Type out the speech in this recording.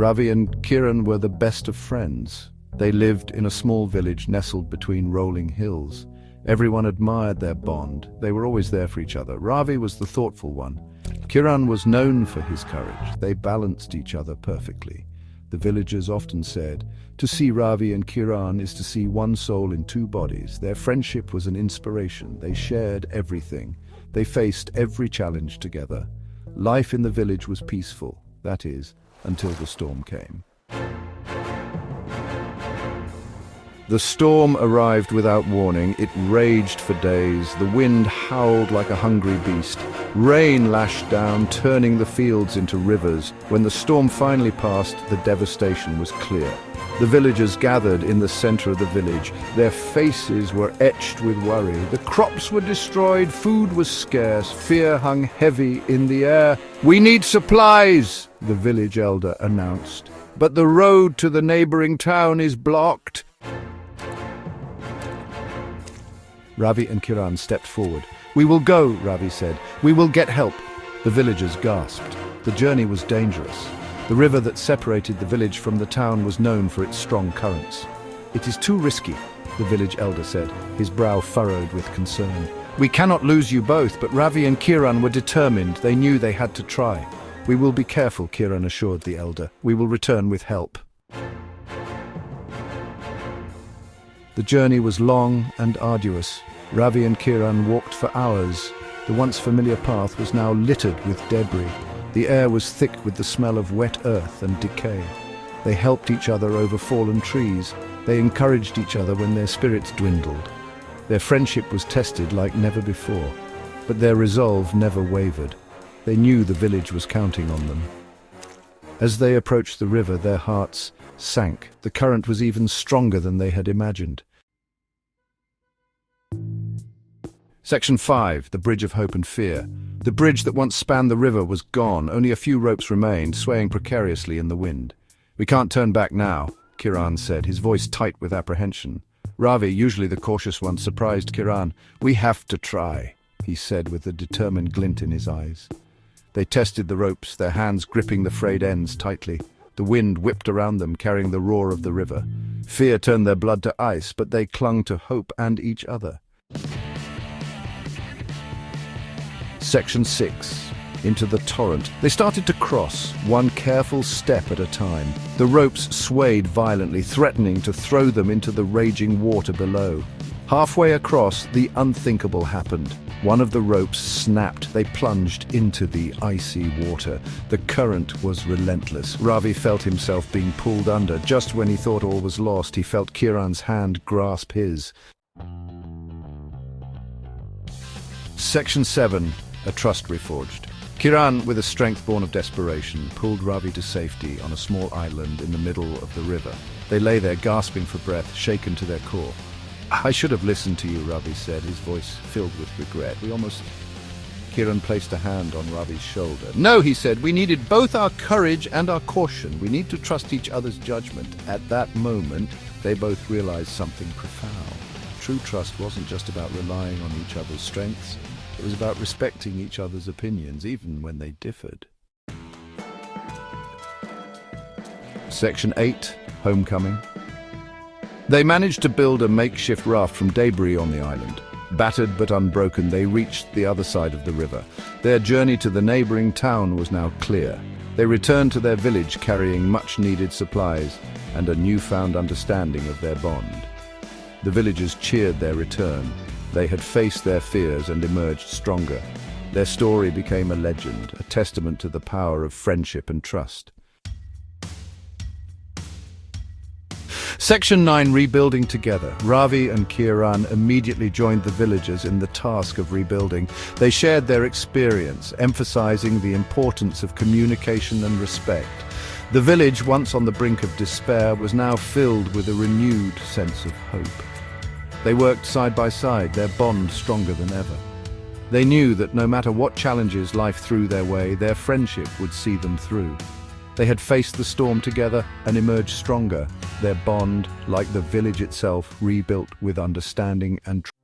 Ravi and Kiran were the best of friends. They lived in a small village nestled between rolling hills. Everyone admired their bond. They were always there for each other. Ravi was the thoughtful one. Kiran was known for his courage. They balanced each other perfectly. The villagers often said, "To see Ravi and Kiran is to see one soul in two bodies." Their friendship was an inspiration. They shared everything. They faced every challenge together. Life in the village was peaceful, that is, until the storm came. The storm arrived without warning. It raged for days. The wind howled like a hungry beast. Rain lashed down, turning the fields into rivers. When the storm finally passed, the devastation was clear. The villagers gathered in the center of the village. Their faces were etched with worry. The crops were destroyed, food was scarce, fear hung heavy in the air. "We need supplies," the village elder announced. "But the road to the neighboring town is blocked." Ravi and Kiran stepped forward. "We will go," Ravi said. "We will get help." The villagers gasped. The journey was dangerous. The river that separated the village from the town was known for its strong currents. "It is too risky," the village elder said, his brow furrowed with concern. "We cannot lose you both," but Ravi and Kiran were determined. They knew they had to try. "We will be careful," Kiran assured the elder. "We will return with help." The journey was long and arduous. Ravi and Kiran walked for hours. The once familiar path was now littered with debris. The air was thick with the smell of wet earth and decay. They helped each other over fallen trees. They encouraged each other when their spirits dwindled. Their friendship was tested like never before, but their resolve never wavered. They knew the village was counting on them. As they approached the river, their hearts sank. The current was even stronger than they had imagined. Section 5. The Bridge of Hope and Fear. The bridge that once spanned the river was gone. Only a few ropes remained, swaying precariously in the wind. "We can't turn back now," Kiran said, his voice tight with apprehension. Ravi, usually the cautious one, surprised Kiran. "We have to try," he said with a determined glint in his eyes. They tested the ropes, their hands gripping the frayed ends tightly. The wind whipped around them, carrying the roar of the river. Fear turned their blood to ice, but they clung to hope and each other. Section 6. Into the torrent. They started to cross, one careful step at a time. The ropes swayed violently, threatening to throw them into the raging water below. Halfway across, the unthinkable happened. One of the ropes snapped. They plunged into the icy water. The current was relentless. Ravi felt himself being pulled under. Just when he thought all was lost, he felt Kiran's hand grasp his. Section 7. A trust reforged. Kiran, with a strength born of desperation, pulled Ravi to safety on a small island in the middle of the river. They lay there gasping for breath, shaken to their core. "I should have listened to you," Ravi said, his voice filled with regret. Kiran placed a hand on Ravi's shoulder. "No," he said, "we needed both our courage and our caution. We need to trust each other's judgment." At that moment, they both realized something profound. True trust wasn't just about relying on each other's strengths. It was about respecting each other's opinions, even when they differed. Section 8. Homecoming. They managed to build a makeshift raft from debris on the island. Battered but unbroken, they reached the other side of the river. Their journey to the neighboring town was now clear. They returned to their village carrying much-needed supplies and a newfound understanding of their bond. The villagers cheered their return. They had faced their fears and emerged stronger. Their story became a legend, a testament to the power of friendship and trust. Section 9. Rebuilding together. Ravi and Kiran immediately joined the villagers in the task of rebuilding. They shared their experience, emphasizing the importance of communication and respect. The village, once on the brink of despair, was now filled with a renewed sense of hope. They worked side by side, their bond stronger than ever. They knew that no matter what challenges life threw their way, their friendship would see them through. They had faced the storm together and emerged stronger, their bond, like the village itself, rebuilt with understanding and trust.